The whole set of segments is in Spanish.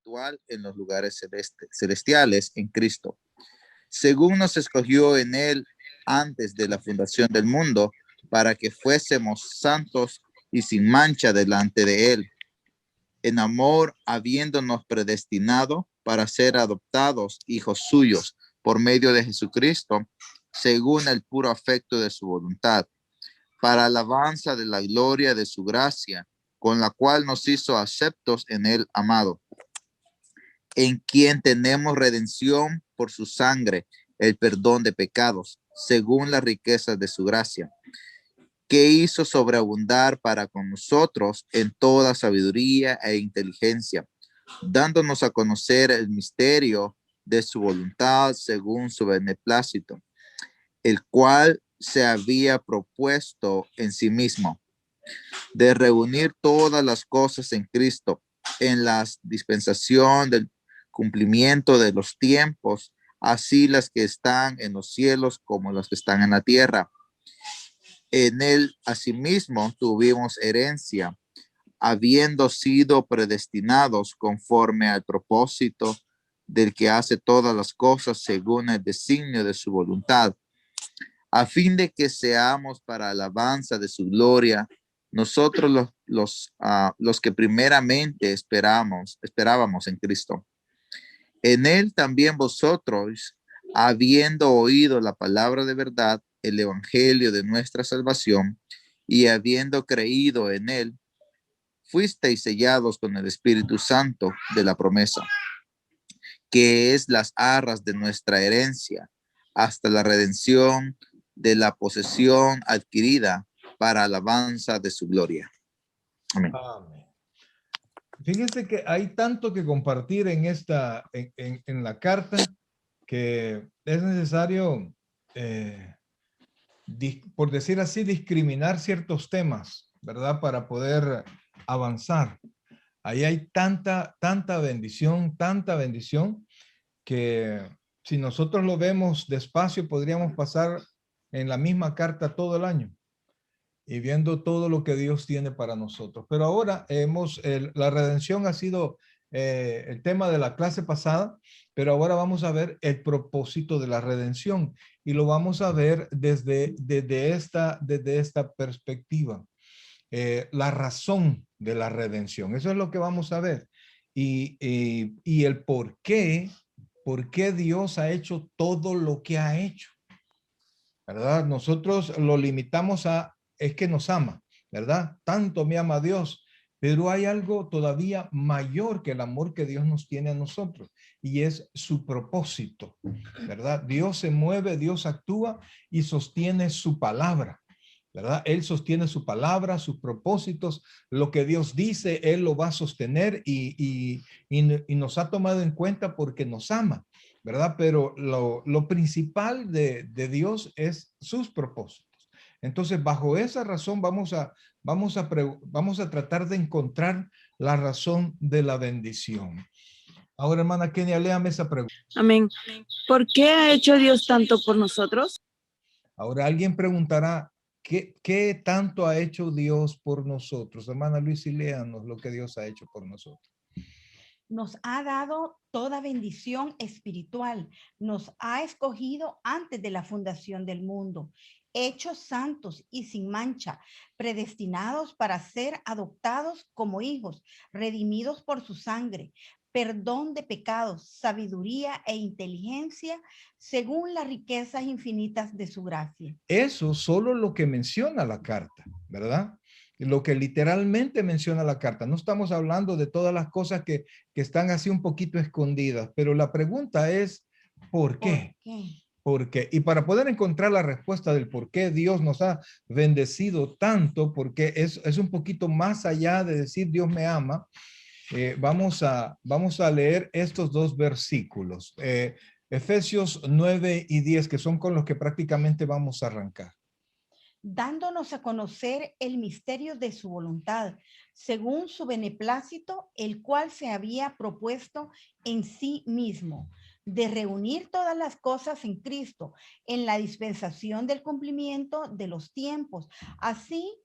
espiritual en los lugares celestiales en Cristo, según nos escogió en él antes de la fundación del mundo, para que fuésemos santos y sin mancha delante de él, en amor, habiéndonos predestinado para ser adoptados hijos suyos por medio de Jesucristo, según el puro afecto de su voluntad, para alabanza de la gloria de su gracia, con la cual nos hizo aceptos en el amado, en quien tenemos redención por su sangre, el perdón de pecados, según la riqueza de su gracia, que hizo sobreabundar para con nosotros en toda sabiduría e inteligencia, dándonos a conocer el misterio de su voluntad según su beneplácito, el cual se había propuesto en sí mismo, de reunir todas las cosas en Cristo, en la dispensación del cumplimiento de los tiempos, así las que están en los cielos como las que están en la tierra. En él asimismo tuvimos herencia, habiendo sido predestinados conforme al propósito del que hace todas las cosas según el designio de su voluntad, a fin de que seamos para alabanza de su gloria, nosotros los que primeramente esperábamos en Cristo. En él también vosotros, habiendo oído la palabra de verdad, el evangelio de nuestra salvación, y habiendo creído en él, fuisteis sellados con el Espíritu Santo de la promesa, que es las arras de nuestra herencia, hasta la redención de la posesión adquirida para alabanza de su gloria. Amén. Amén. Fíjense que hay tanto que compartir en en la carta, que es necesario, por decir así, discriminar ciertos temas, ¿verdad? Para poder avanzar. Ahí hay tanta bendición, que si nosotros lo vemos despacio, podríamos pasar en la misma carta todo el año y viendo todo lo que Dios tiene para nosotros. Pero ahora la redención ha sido el tema de la clase pasada, pero ahora vamos a ver el propósito de la redención y lo vamos a ver desde esta perspectiva. La razón de la redención. Eso es lo que vamos a ver. Y el por qué Dios ha hecho todo lo que ha hecho, ¿verdad? Nosotros lo limitamos es que nos ama, ¿verdad? Tanto me ama Dios, pero hay algo todavía mayor que el amor que Dios nos tiene a nosotros, y es su propósito, ¿verdad? Dios se mueve, Dios actúa y sostiene su palabra, ¿verdad? Él sostiene su palabra, sus propósitos, lo que Dios dice, Él lo va a sostener y nos ha tomado en cuenta porque nos ama, ¿verdad? Pero lo principal de Dios es sus propósitos. Entonces, bajo esa razón vamos a tratar de encontrar la razón de la bendición. Ahora, hermana Kenia, léame esa pregunta. Amén. ¿Por qué ha hecho Dios tanto por nosotros? Ahora, alguien preguntará, ¿qué tanto ha hecho Dios por nosotros? Hermana Luis, y léanos lo que Dios ha hecho por nosotros. Nos ha dado toda bendición espiritual. Nos ha escogido antes de la fundación del mundo, hechos santos y sin mancha, predestinados para ser adoptados como hijos, redimidos por su sangre, perdón de pecados, sabiduría e inteligencia, según las riquezas infinitas de su gracia. Eso solo lo que menciona la carta, ¿verdad? Lo que literalmente menciona la carta. No estamos hablando de todas las cosas que están así un poquito escondidas, pero la pregunta es, ¿por qué? ¿Por qué? ¿Por qué? Y para poder encontrar la respuesta del por qué Dios nos ha bendecido tanto, porque es un poquito más allá de decir Dios me ama, vamos a leer estos dos versículos. Efesios 9 y 10, que son con los que prácticamente vamos a arrancar. Dándonos a conocer el misterio de su voluntad, según su beneplácito, el cual se había propuesto en sí mismo, de reunir todas las cosas en Cristo, en la dispensación del cumplimiento de los tiempos. Así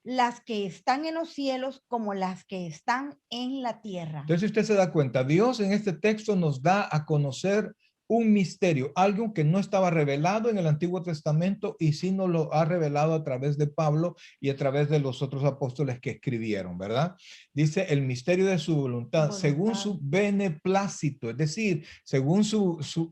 las que están en los cielos como las que están en la tierra. Entonces usted se da cuenta, Dios en este texto nos da a conocer un misterio, algo que no estaba revelado en el Antiguo Testamento y sí nos lo ha revelado a través de Pablo y a través de los otros apóstoles que escribieron, ¿verdad? Dice el misterio de su voluntad, según su beneplácito, es decir, según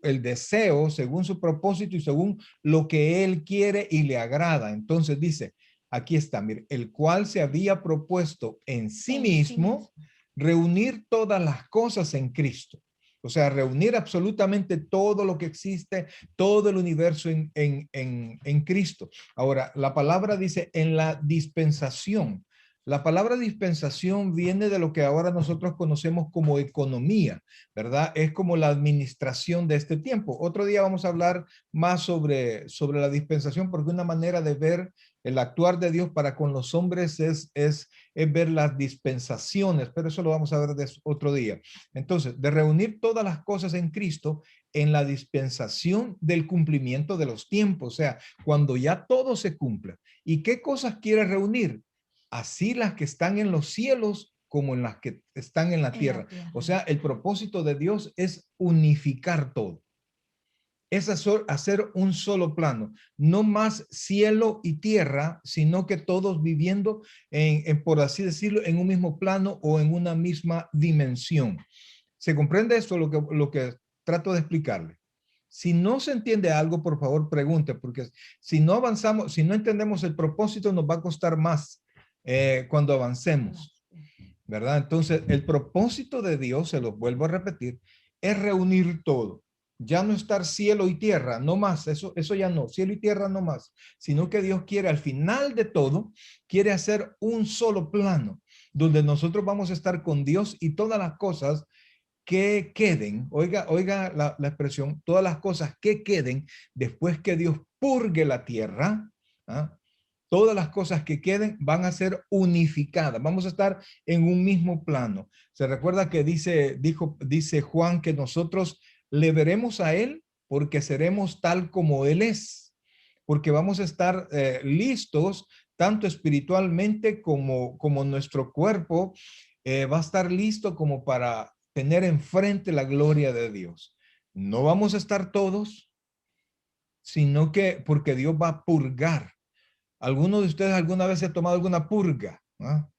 el deseo, según su propósito y según lo que él quiere y le agrada. Entonces dice, aquí está, mire, el cual se había propuesto en sí mismo reunir todas las cosas en Cristo. O sea, reunir absolutamente todo lo que existe, todo el universo en Cristo. Ahora, la palabra dice en la dispensación. La palabra dispensación viene de lo que ahora nosotros conocemos como economía, ¿verdad? Es como la administración de este tiempo. Otro día vamos a hablar más sobre la dispensación, porque una manera de ver el actuar de Dios para con los hombres es ver las dispensaciones, pero eso lo vamos a ver otro día. Entonces, de reunir todas las cosas en Cristo en la dispensación del cumplimiento de los tiempos, o sea, cuando ya todo se cumpla. ¿Y qué cosas quiere reunir? Así las que están en los cielos como en las que están en la tierra. O sea, el propósito de Dios es unificar todo. Es hacer un solo plano, no más cielo y tierra, sino que todos viviendo por así decirlo, en un mismo plano o en una misma dimensión. ¿Se comprende esto lo que trato de explicarle? Si no se entiende algo, por favor, pregunte, porque si no avanzamos, si no entendemos el propósito, nos va a costar más cuando avancemos, ¿verdad? Entonces, el propósito de Dios, se lo vuelvo a repetir, es reunir todo. Ya no estar cielo y tierra, no más, eso ya no, cielo y tierra no más, sino que Dios quiere al final de todo, quiere hacer un solo plano, donde nosotros vamos a estar con Dios y todas las cosas que queden, oiga la expresión, todas las cosas que queden después que Dios purgue la tierra, ¿ah? Todas las cosas que queden van a ser unificadas. Vamos a estar en un mismo plano. Se recuerda que dice Juan que nosotros le veremos a él porque seremos tal como él es. Porque vamos a estar listos tanto espiritualmente como nuestro cuerpo va a estar listo como para tener enfrente la gloria de Dios. No vamos a estar todos, sino que porque Dios va a purgar. ¿Alguno de ustedes alguna vez se ha tomado alguna purga? ¿Ah?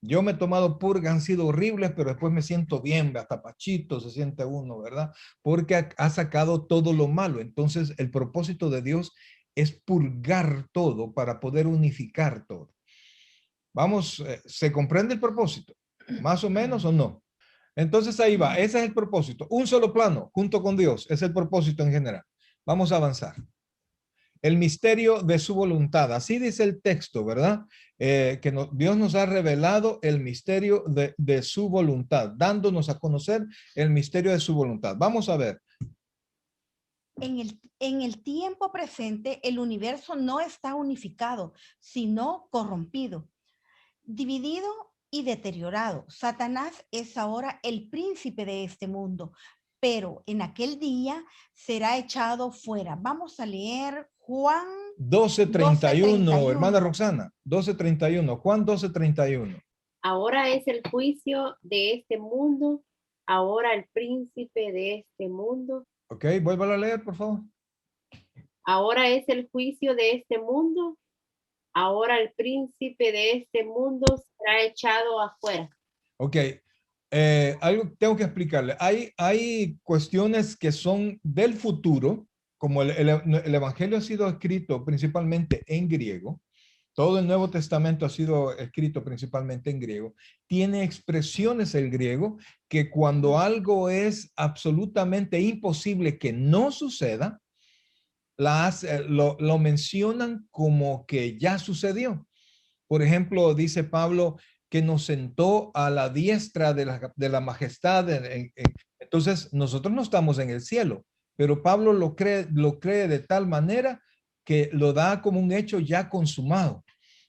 Yo me he tomado purga, han sido horribles, pero después me siento bien, hasta pachito se siente uno, ¿verdad? Porque ha sacado todo lo malo. Entonces, el propósito de Dios es purgar todo para poder unificar todo. Vamos, ¿se comprende el propósito? ¿Más o menos o no? Entonces ahí va, ese es el propósito. Un solo plano, junto con Dios, es el propósito en general. Vamos a avanzar. El misterio de su voluntad. Así dice el texto, ¿verdad? Dios nos ha revelado el misterio de su voluntad, dándonos a conocer el misterio de su voluntad. Vamos a ver. En el tiempo presente, el universo no está unificado, sino corrompido, dividido y deteriorado. Satanás es ahora el príncipe de este mundo, pero en aquel día será echado fuera. Vamos a leer Juan 12:31, hermana Roxana, 12:31, Juan 12:31. Ahora es el juicio de este mundo, ahora el príncipe de este mundo. Ok, vuélvalo a leer, por favor. Ahora es el juicio de este mundo, ahora el príncipe de este mundo será echado afuera. Ok, algo tengo que explicarle. Hay cuestiones que son del futuro, como el Evangelio ha sido escrito principalmente en griego, todo el Nuevo Testamento ha sido escrito principalmente en griego, tiene expresiones en griego que cuando algo es absolutamente imposible que no suceda, lo mencionan como que ya sucedió. Por ejemplo, dice Pablo que nos sentó a la diestra de la majestad. Entonces, nosotros no estamos en el cielo, pero Pablo lo cree de tal manera que lo da como un hecho ya consumado,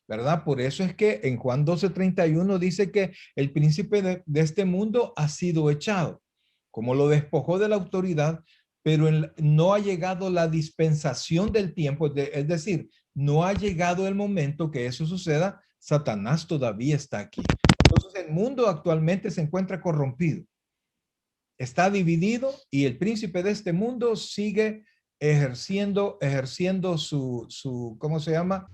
¿verdad? Por eso es que en Juan 12:31 dice que el príncipe de este mundo ha sido echado, como lo despojó de la autoridad, pero no ha llegado la dispensación del tiempo, es decir, no ha llegado el momento que eso suceda, Satanás todavía está aquí. Entonces el mundo actualmente se encuentra corrompido. Está dividido y el príncipe de este mundo sigue ejerciendo su, ¿cómo se llama?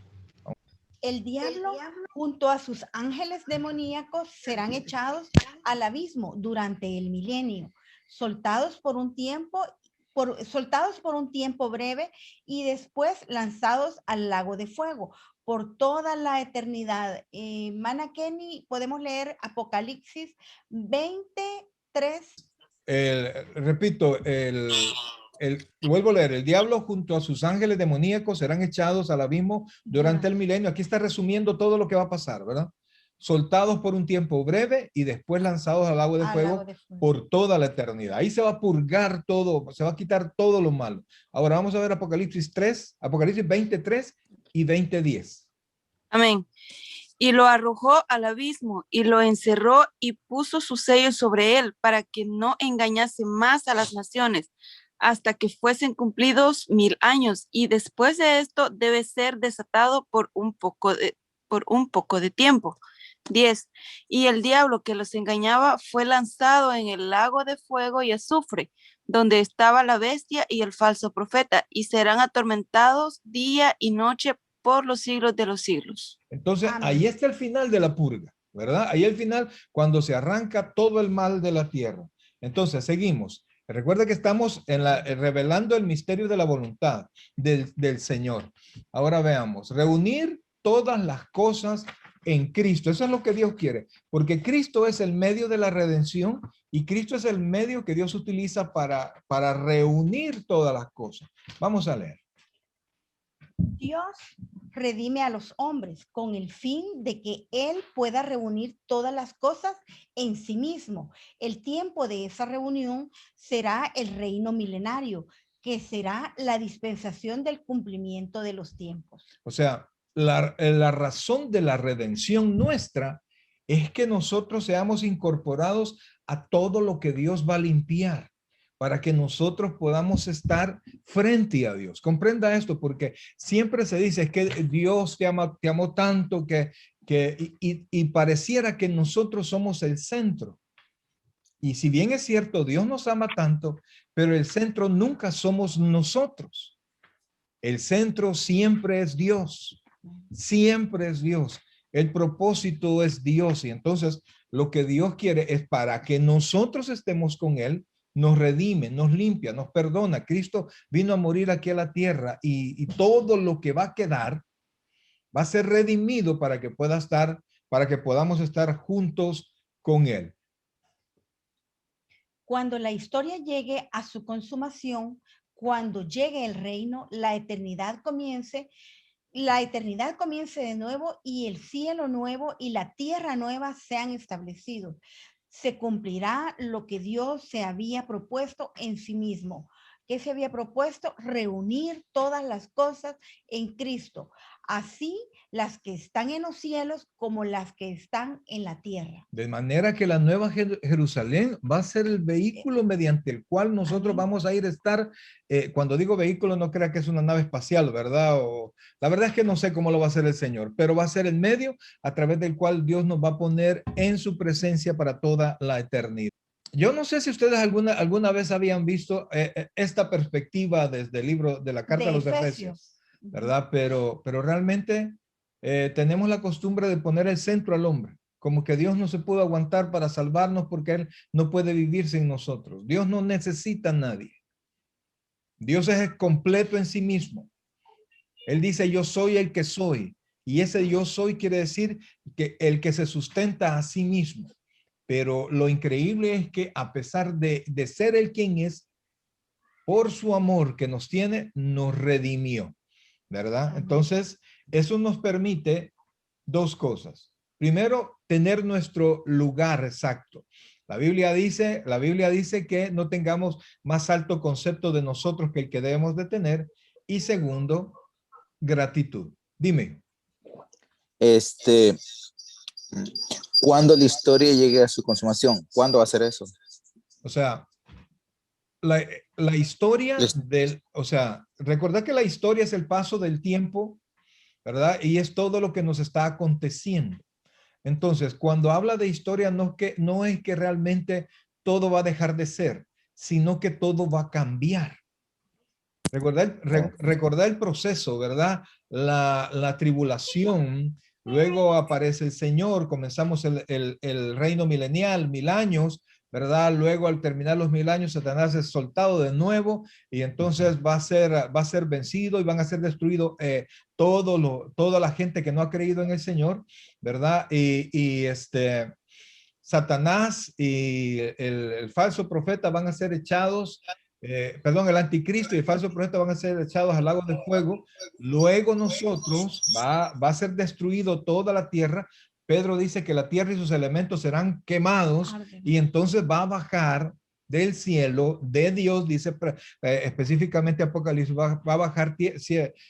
El diablo junto a sus ángeles demoníacos serán echados al abismo durante el milenio, soltados por un tiempo breve y después lanzados al lago de fuego por toda la eternidad. Mana Kenny, podemos leer Apocalipsis 23. Repito, vuelvo a leer, el diablo junto a sus ángeles demoníacos serán echados al abismo durante el milenio. Aquí está resumiendo todo lo que va a pasar, ¿verdad? Soltados por un tiempo breve y después lanzados al lago de fuego por toda la eternidad. Ahí se va a purgar todo, se va a quitar todo lo malo. Ahora vamos a ver Apocalipsis 23 y 20:10. Amén. Y lo arrojó al abismo y lo encerró y puso su sello sobre él para que no engañase más a las naciones hasta que fuesen cumplidos 1000 años. Y después de esto debe ser desatado por un poco de tiempo. 10. Y el diablo que los engañaba fue lanzado en el lago de fuego y azufre, donde estaba la bestia y el falso profeta, y serán atormentados día y noche por los siglos de los siglos. Entonces, Amén. ahí está el final de la purga, ¿verdad? Ahí el final, cuando se arranca todo el mal de la tierra. Entonces, seguimos. Recuerda que estamos revelando el misterio de la voluntad del Señor. Ahora veamos, reunir todas las cosas en Cristo. Eso es lo que Dios quiere, porque Cristo es el medio de la redención y Cristo es el medio que Dios utiliza para reunir todas las cosas. Vamos a leer. Dios redime a los hombres con el fin de que Él pueda reunir todas las cosas en sí mismo. El tiempo de esa reunión será el reino milenario, que será la dispensación del cumplimiento de los tiempos. O sea, la razón de la redención nuestra es que nosotros seamos incorporados a todo lo que Dios va a limpiar, para que nosotros podamos estar frente a Dios. Comprenda esto, porque siempre se dice que Dios te amó tanto y pareciera que nosotros somos el centro. Y si bien es cierto, Dios nos ama tanto, pero el centro nunca somos nosotros. El centro siempre es Dios. Siempre es Dios. El propósito es Dios. Y entonces lo que Dios quiere es para que nosotros estemos con Él, nos redime, nos limpia, nos perdona. Cristo vino a morir aquí a la tierra y todo lo que va a quedar va a ser redimido para que podamos estar juntos con Él. Cuando la historia llegue a su consumación, cuando llegue el reino, la eternidad comience de nuevo y el cielo nuevo y la tierra nueva sean establecidos. Se cumplirá lo que Dios se había propuesto en sí mismo. ¿Qué se había propuesto? Reunir todas las cosas en Cristo, así las que están en los cielos como las que están en la tierra. De manera que la nueva Jerusalén va a ser el vehículo mediante el cual nosotros vamos a ir a estar. Cuando digo vehículo, no crea que es una nave espacial, ¿verdad? La verdad es que no sé cómo lo va a hacer el Señor, pero va a ser el medio a través del cual Dios nos va a poner en su presencia para toda la eternidad. Yo no sé si ustedes alguna vez habían visto esta perspectiva desde el libro de la carta a los Efesios, ¿verdad? Pero realmente tenemos la costumbre de poner el centro al hombre, como que Dios no se pudo aguantar para salvarnos porque Él no puede vivir sin nosotros. Dios no necesita a nadie. Dios es completo en sí mismo. Él dice, yo soy el que soy. Y ese yo soy quiere decir que el que se sustenta a sí mismo. Pero lo increíble es que a pesar de ser Él quien es, por su amor que nos tiene, nos redimió, ¿verdad? Entonces, eso nos permite dos cosas. Primero, tener nuestro lugar exacto. La Biblia dice que no tengamos más alto concepto de nosotros que el que debemos de tener. Y segundo, gratitud. Dime. Cuando la historia llegue a su consumación, ¿cuándo va a ser eso? O sea, la historia recordad que la historia es el paso del tiempo ¿verdad? Y es todo lo que nos está aconteciendo. Entonces, cuando habla de historia, no es que realmente todo va a dejar de ser, sino que todo va a cambiar. Recordar el proceso, ¿verdad? La tribulación, luego aparece el Señor, comenzamos el reino milenial, 1000 años, ¿verdad? Luego al terminar los 1000 años, Satanás es soltado de nuevo y entonces va a ser vencido y van a ser destruidos toda la gente que no ha creído en el Señor, ¿verdad? Satanás y el falso profeta van a ser echados, el anticristo y el falso profeta van a ser echados al lago de fuego. Luego nosotros va a ser destruido toda la tierra. Pedro dice que la tierra y sus elementos serán quemados y entonces va a bajar del cielo de Dios, dice específicamente Apocalipsis, va a bajar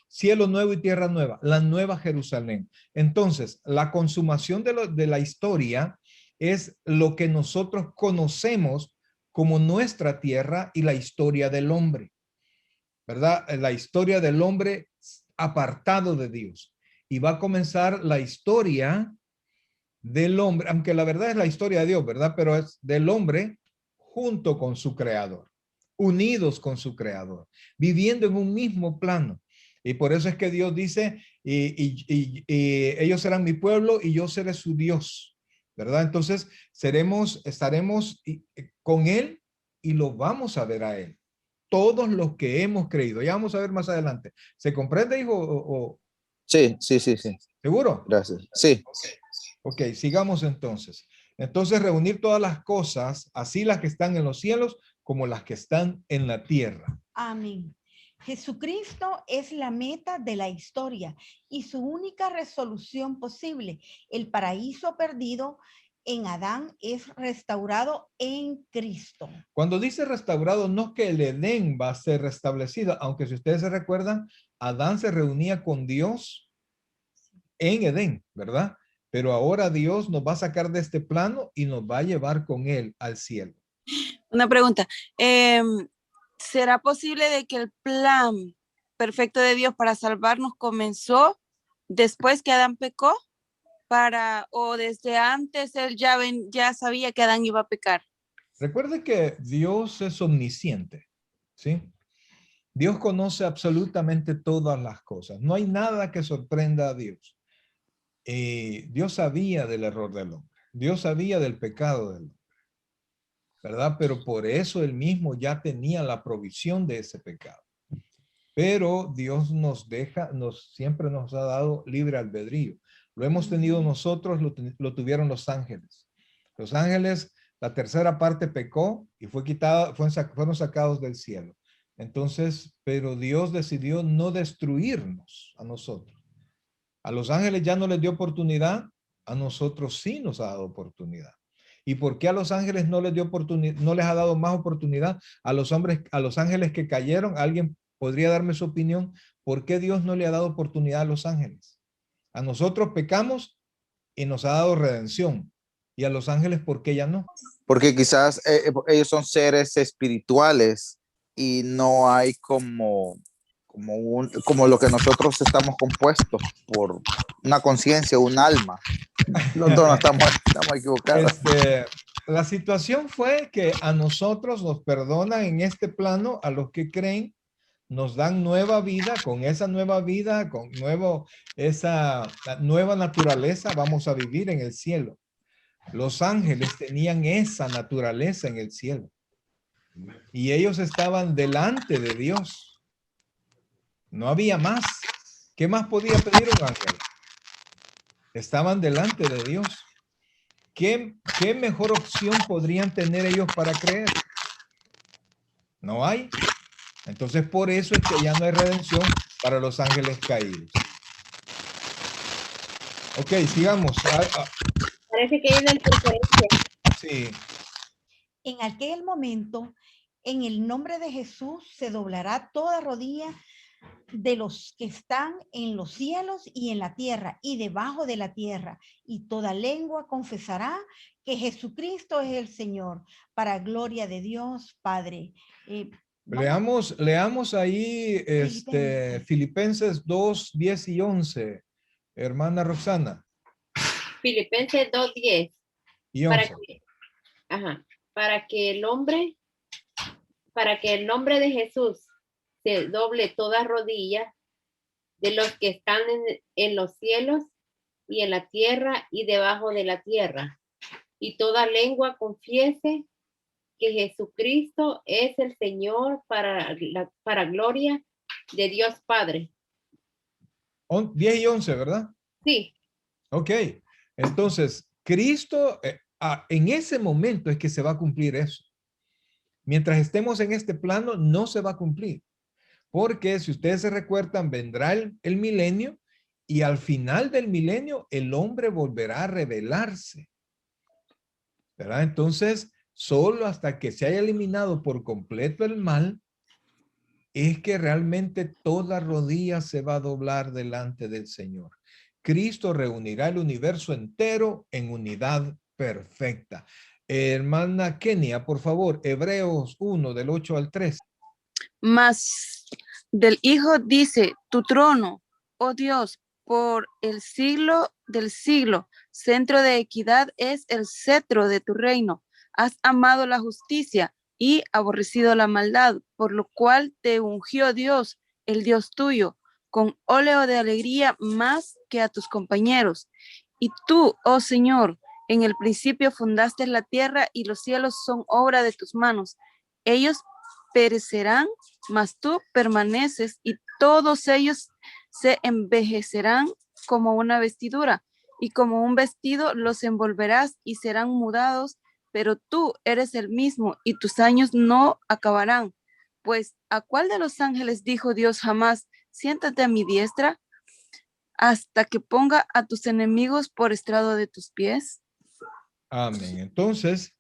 cielo nuevo y tierra nueva, la nueva Jerusalén. Entonces, la consumación de la historia es lo que nosotros conocemos como nuestra tierra y la historia del hombre, ¿verdad? La historia del hombre apartado de Dios. Y va a comenzar la historia del hombre, aunque la verdad es la historia de Dios, ¿verdad? Pero es del hombre junto con su creador, unidos con su creador, viviendo en un mismo plano. Y por eso es que Dios dice, y ellos serán mi pueblo y yo seré su Dios, ¿verdad? Entonces estaremos con él y lo vamos a ver a él. Todos los que hemos creído. Ya vamos a ver más adelante. ¿Se comprende, hijo? Sí. ¿Seguro? Gracias. Sí. Ok, sigamos entonces. Entonces, reunir todas las cosas, así las que están en los cielos como las que están en la tierra. Amén. Jesucristo es la meta de la historia y su única resolución posible. El paraíso perdido en Adán es restaurado en Cristo. Cuando dice restaurado, no es que el Edén va a ser restablecido, aunque si ustedes se recuerdan, Adán se reunía con Dios en Edén, ¿verdad? Pero ahora Dios nos va a sacar de este plano y nos va a llevar con él al cielo. Una pregunta. ¿Será posible de que el plan perfecto de Dios para salvarnos comenzó después que Adán pecó? ¿O desde antes él ya sabía que Adán iba a pecar? Recuerde que Dios es omnisciente, ¿sí? Dios conoce absolutamente todas las cosas. No hay nada que sorprenda a Dios. Dios sabía del error del hombre. Dios sabía del pecado del hombre, ¿verdad? Pero por eso él mismo ya tenía la provisión de ese pecado. Pero Dios siempre nos ha dado libre albedrío. Lo hemos tenido nosotros, lo tuvieron los ángeles. Los ángeles, la tercera parte pecó y fueron sacados del cielo. Entonces, pero Dios decidió no destruirnos a nosotros. A los ángeles ya no les dio oportunidad, a nosotros sí nos ha dado oportunidad. ¿Y por qué a los ángeles no les dio oportunidad, no les ha dado más oportunidad a los ángeles que cayeron? ¿Alguien podría darme su opinión? ¿Por qué Dios no le ha dado oportunidad a los ángeles? A nosotros pecamos y nos ha dado redención. ¿Y a los ángeles por qué ya no? Porque quizás ellos son seres espirituales y no hay como lo que nosotros estamos compuestos por una conciencia, un alma. Los dos estamos equivocados. La situación fue que a nosotros nos perdonan en este plano, a los que creen, nos dan nueva vida, con esa nueva vida, esa nueva naturaleza, vamos a vivir en el cielo. Los ángeles tenían esa naturaleza en el cielo. Y ellos estaban delante de Dios. No había más. ¿Qué más podía pedir un ángel? Estaban delante de Dios. ¿Qué mejor opción podrían tener ellos para creer? No hay. Entonces, por eso es que ya no hay redención para los ángeles caídos. Ok, sigamos. Parece que hay una interferencia. Sí. En aquel momento, en el nombre de Jesús, se doblará toda rodilla de los que están en los cielos y en la tierra y debajo de la tierra, y toda lengua confesará que Jesucristo es el Señor, para gloria de Dios Padre. Leamos ahí Filipenses 2, 10 y 11. Hermana Roxana. Filipenses 2:10. Y Para 11. que, para que el nombre de Jesús se doble toda rodilla de los que están en los cielos y en la tierra y debajo de la tierra, y toda lengua confiese que Jesucristo es el Señor para gloria de Dios Padre. 10 y 11, ¿verdad? Sí. Ok. Entonces, Cristo, en ese momento es que se va a cumplir eso. Mientras estemos en este plano, no se va a cumplir. Porque si ustedes se recuerdan, vendrá el milenio y al final del milenio el hombre volverá a rebelarse. ¿Verdad? Entonces, solo hasta que se haya eliminado por completo el mal, es que realmente toda rodilla se va a doblar delante del Señor. Cristo reunirá el universo entero en unidad perfecta. Hermana Kenia, por favor, Hebreos 1, del 8 al 13. Mas del Hijo dice, tu trono, oh Dios, por el siglo del siglo, centro de equidad es el cetro de tu reino. Has amado la justicia y aborrecido la maldad, por lo cual te ungió Dios, el Dios tuyo, con óleo de alegría más que a tus compañeros. Y tú, oh Señor, en el principio fundaste la tierra y los cielos son obra de tus manos. Ellos perecerán, mas tú permaneces y todos ellos se envejecerán como una vestidura y como un vestido los envolverás y serán mudados, pero tú eres el mismo y tus años no acabarán. Pues, ¿a cuál de los ángeles dijo Dios jamás, siéntate a mi diestra hasta que ponga a tus enemigos por estrado de tus pies? Amén. Entonces,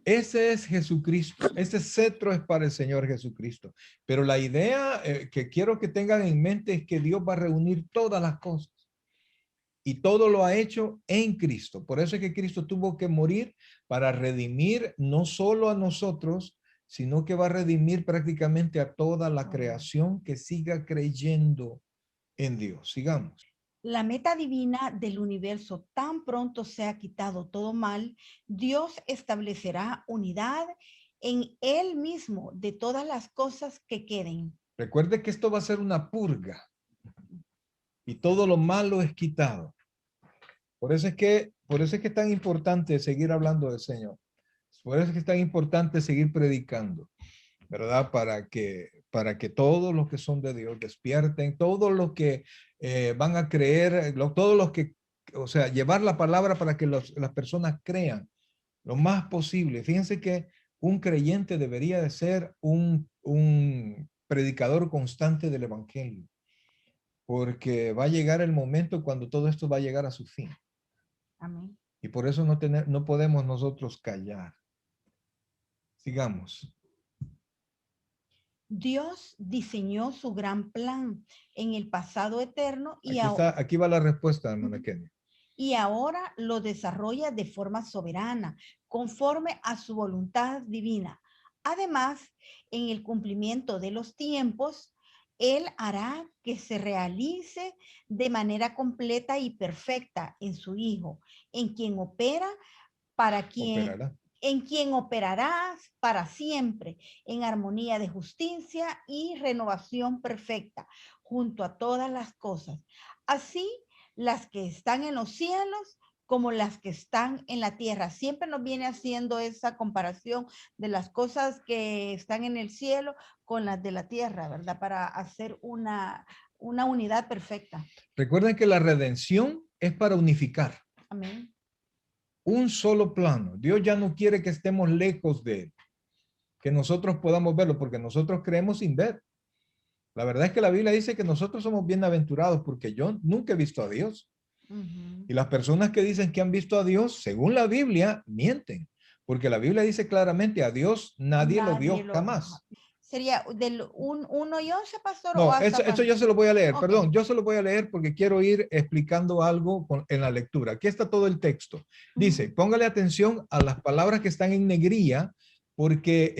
ese es Jesucristo. Ese cetro es para el Señor Jesucristo. Pero la idea que quiero que tengan en mente es que Dios va a reunir todas las cosas. Y todo lo ha hecho en Cristo. Por eso es que Cristo tuvo que morir para redimir no solo a nosotros, sino que va a redimir prácticamente a toda la creación que siga creyendo en Dios. Sigamos. La meta divina del universo, tan pronto sea quitado todo mal, Dios establecerá unidad en Él mismo de todas las cosas que queden. Recuerde que esto va a ser una purga y todo lo malo es quitado. Por eso es que es tan importante seguir hablando del Señor. Por eso es que es tan importante seguir predicando, ¿verdad? Para que todos los que son de Dios despierten, todos los que van a creer, todos los que, o sea, llevar la palabra para que las personas crean lo más posible. Fíjense que un creyente debería de ser un predicador constante del evangelio, porque va a llegar el momento cuando todo esto va a llegar a su fin. Amén. Y por eso no podemos nosotros callar. Sigamos. Dios diseñó su gran plan en el pasado eterno y, Aquí va la respuesta, hermana Kenny. Y ahora lo desarrolla de forma soberana, conforme a su voluntad divina. Además, en el cumplimiento de los tiempos, Él hará que se realice de manera completa y perfecta en su Hijo, en quien operarás para siempre, en armonía de justicia y renovación perfecta, junto a todas las cosas. Así, las que están en los cielos como las que están en la tierra. Siempre nos viene haciendo esa comparación de las cosas que están en el cielo con las de la tierra, ¿verdad? Para hacer una unidad perfecta. Recuerden que la redención es para unificar. Amén. Un solo plano. Dios ya no quiere que estemos lejos de Él, que nosotros podamos verlo, porque nosotros creemos sin ver. La verdad es que la Biblia dice que nosotros somos bienaventurados porque yo nunca he visto a Dios. Y las personas que dicen que han visto a Dios, según la Biblia, mienten. Porque la Biblia dice claramente a Dios nadie lo vio jamás. ¿Sería del 1 y 11, pastor? No, eso yo se lo voy a leer. Okay. Perdón, yo se lo voy a leer porque quiero ir explicando algo en la lectura. Aquí está todo el texto. Dice, póngale atención a las palabras que están en negrilla porque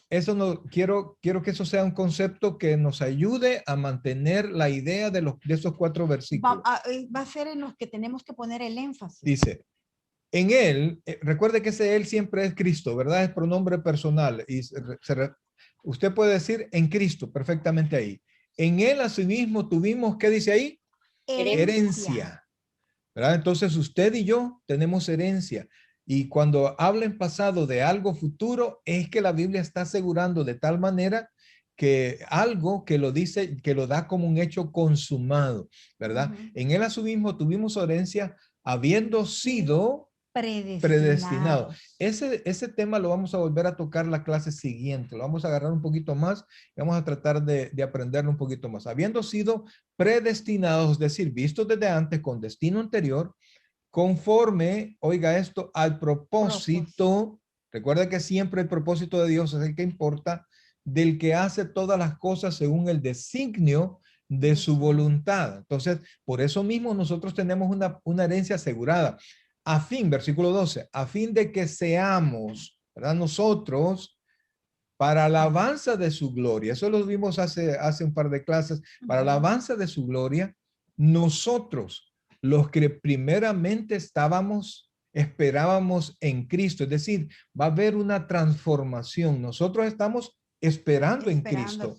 eso no quiero que eso sea un concepto que nos ayude a mantener la idea de esos 4 versículos. Va a ser en los que tenemos que poner el énfasis. Dice, en él, recuerde que ese él siempre es Cristo, ¿verdad? Es pronombre personal. Y usted puede decir en Cristo perfectamente ahí. En él asimismo tuvimos, ¿qué dice ahí? Herencia. ¿Verdad? Entonces usted y yo tenemos herencia. Y cuando habla en pasado de algo futuro, es que la Biblia está asegurando de tal manera que algo que lo dice, que lo da como un hecho consumado, ¿verdad? En él asimismo tuvimos herencia habiendo sido predestinado. Ese tema lo vamos a volver a tocar la clase siguiente. Lo vamos a agarrar un poquito más y vamos a tratar de aprenderlo un poquito más. Habiendo sido predestinados, es decir, vistos desde antes con destino anterior, conforme, oiga esto, al propósito. Recuerda que siempre el propósito de Dios es el que importa, del que hace todas las cosas según el designio de su voluntad. Entonces, por eso mismo nosotros tenemos una herencia asegurada. A fin, versículo 12, a fin de que seamos, ¿verdad? Nosotros, para alabanza de su gloria, eso lo vimos hace un par de clases, para alabanza de su gloria, nosotros, los que primeramente esperábamos en Cristo, es decir, va a haber una transformación. Nosotros estamos esperando en Cristo,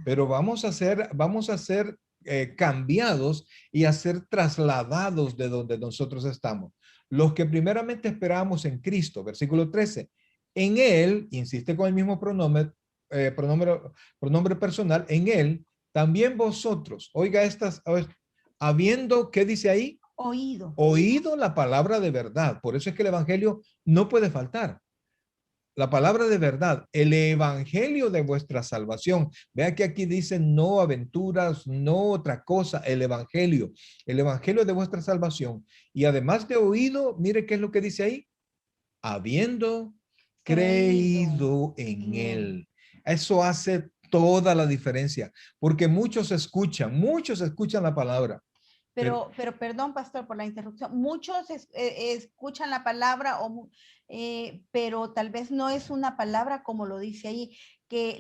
pero vamos a ser cambiados y a ser trasladados de donde nosotros estamos. Los que primeramente esperábamos en Cristo, versículo 13, en él, insiste con el mismo pronombre personal, en él, también vosotros, oiga habiendo, ¿qué dice ahí? Oído la palabra de verdad. Por eso es que el evangelio no puede faltar. La palabra de verdad, el evangelio de vuestra salvación. Vea que aquí dice no aventuras, no otra cosa, el evangelio de vuestra salvación. Y además de oído, mire qué es lo que dice ahí. Habiendo creído en él. Eso hace toda la diferencia, porque muchos escuchan la palabra. Pero perdón, pastor, por la interrupción. Muchos escuchan la palabra, pero tal vez no es una palabra como lo dice ahí, que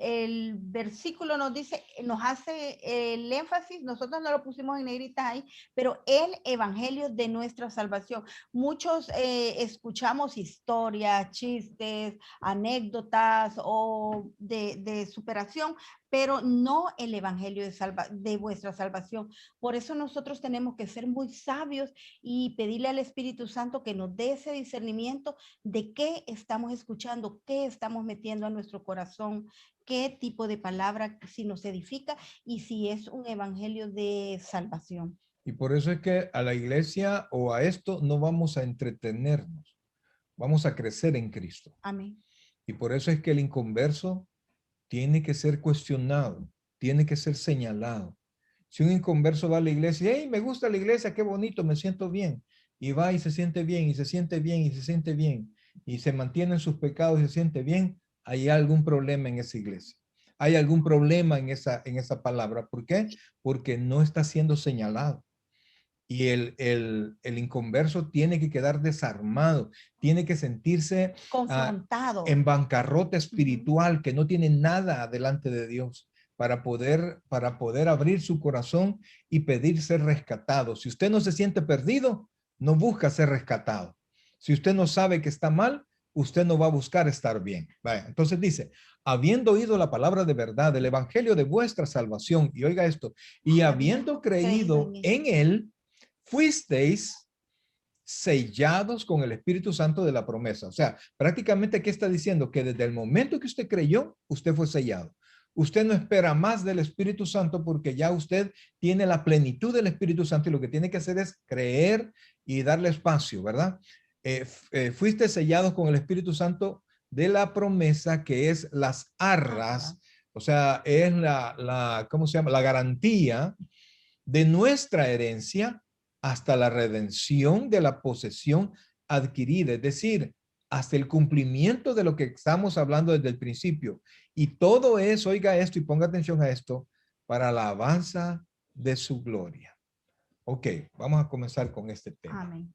el versículo nos dice, nos hace el énfasis, nosotros no lo pusimos en negritas ahí, pero el evangelio de nuestra salvación. Muchos escuchamos historias, chistes, anécdotas o de superación, pero no el evangelio de vuestra salvación. Por eso nosotros tenemos que ser muy sabios y pedirle al Espíritu Santo que nos dé ese discernimiento de qué estamos escuchando, qué estamos metiendo a nuestro corazón, qué tipo de palabra, si nos edifica y si es un evangelio de salvación. Y por eso es que a la iglesia o a esto no vamos a entretenernos, vamos a crecer en Cristo. Amén. Y por eso es que el inconverso tiene que ser cuestionado, tiene que ser señalado. Si un inconverso va a la iglesia, hey, me gusta la iglesia, qué bonito, me siento bien. Y va y se siente bien, y se siente bien, y se siente bien. Y se mantiene en sus pecados y se siente bien. Hay algún problema en esa iglesia. Hay algún problema en esa palabra. ¿Por qué? Porque no está siendo señalado. Y el inconverso tiene que quedar desarmado, tiene que sentirse confrontado, en bancarrota espiritual, que no tiene nada delante de Dios para poder abrir su corazón y pedir ser rescatado. Si usted no se siente perdido, no busca ser rescatado. Si usted no sabe que está mal, usted no va a buscar estar bien. Vaya, entonces dice, habiendo oído la palabra de verdad, el evangelio de vuestra salvación, y oiga esto, y habiendo creído en él, fuisteis sellados con el Espíritu Santo de la promesa. O sea, prácticamente aquí está diciendo que desde el momento que usted creyó, usted fue sellado. Usted no espera más del Espíritu Santo porque ya usted tiene la plenitud del Espíritu Santo y lo que tiene que hacer es creer y darle espacio, ¿verdad? Fuiste sellados con el Espíritu Santo de la promesa, que es las arras, o sea, es ¿cómo se llama? La garantía de nuestra herencia hasta la redención de la posesión adquirida, es decir, hasta el cumplimiento de lo que estamos hablando desde el principio. Y todo eso, oiga esto y ponga atención a esto, para la alabanza de su gloria. Ok, vamos a comenzar con este tema. Amén.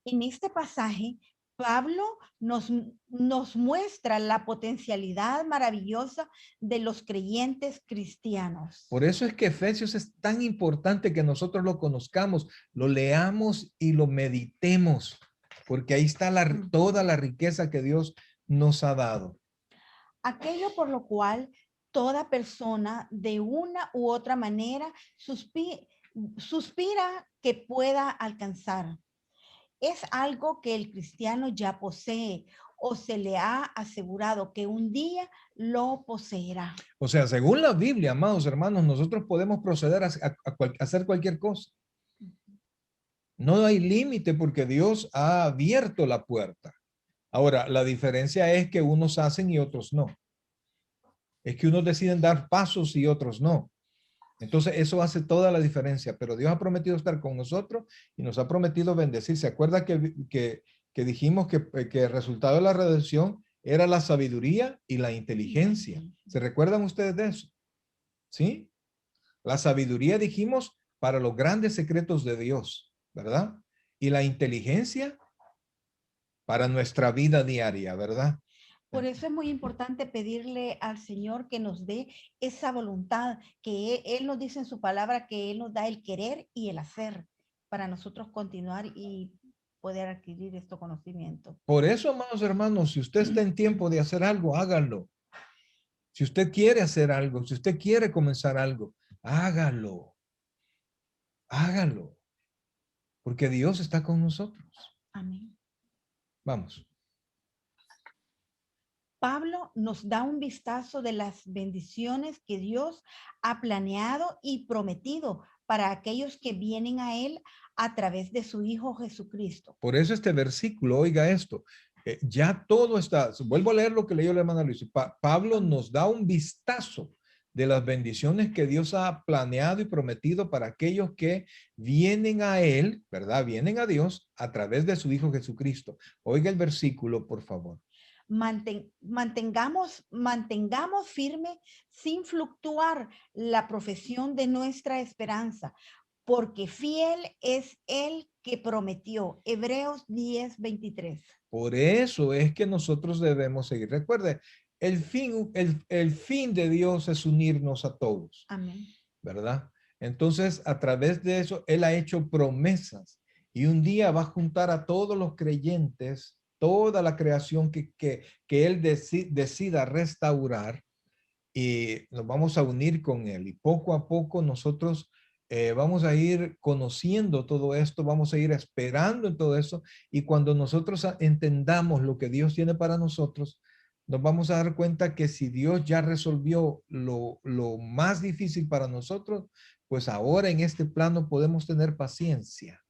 En este pasaje Pablo nos muestra la potencialidad maravillosa de los creyentes cristianos. Por eso es que Efesios es tan importante que nosotros lo conozcamos, lo leamos y lo meditemos, porque ahí está toda la riqueza que Dios nos ha dado. Aquello por lo cual toda persona de una u otra manera suspira que pueda alcanzar. Es algo que el cristiano ya posee o se le ha asegurado que un día lo poseerá. O sea, según la Biblia, amados hermanos, nosotros podemos proceder a hacer cualquier cosa. No hay límite porque Dios ha abierto la puerta. Ahora, la diferencia es que unos hacen y otros no. Es que unos deciden dar pasos y otros no. Entonces, eso hace toda la diferencia. Pero Dios ha prometido estar con nosotros y nos ha prometido bendecir. ¿Se acuerda que dijimos que el resultado de la redención era la sabiduría y la inteligencia? ¿Se recuerdan ustedes de eso? ¿Sí? La sabiduría, dijimos, para los grandes secretos de Dios, ¿verdad? Y la inteligencia para nuestra vida diaria, ¿verdad? Por eso es muy importante pedirle al Señor que nos dé esa voluntad, que Él nos dice en su palabra que Él nos da el querer y el hacer para nosotros continuar y poder adquirir este conocimiento. Por eso, amados hermanos, si usted está en tiempo de hacer algo, hágalo. Si usted quiere hacer algo, si usted quiere comenzar algo, hágalo. Hágalo. Porque Dios está con nosotros. Amén. Vamos. Pablo nos da un vistazo de las bendiciones que Dios ha planeado y prometido para aquellos que vienen a Él a través de su Hijo Jesucristo. Por eso este versículo, oiga esto, ya todo está, vuelvo a leer lo que leyó la hermana Luis. Pablo nos da un vistazo de las bendiciones que Dios ha planeado y prometido para aquellos que vienen a Él, ¿verdad? Vienen a Dios a través de su Hijo Jesucristo. Oiga el versículo, por favor. Mantengamos firme sin fluctuar la profesión de nuestra esperanza, porque fiel es el que prometió. Hebreos 10:23. Por eso es que nosotros debemos seguir. Recuerde, el fin de Dios es unirnos a todos. Amén. ¿Verdad? Entonces, a través de eso, Él ha hecho promesas y un día va a juntar a todos los creyentes, toda la creación que Él decida restaurar, y nos vamos a unir con Él. Y poco a poco nosotros vamos a ir conociendo todo esto, vamos a ir esperando en todo eso. Y cuando nosotros entendamos lo que Dios tiene para nosotros, nos vamos a dar cuenta que si Dios ya resolvió lo más difícil para nosotros, pues ahora en este plano podemos tener paciencia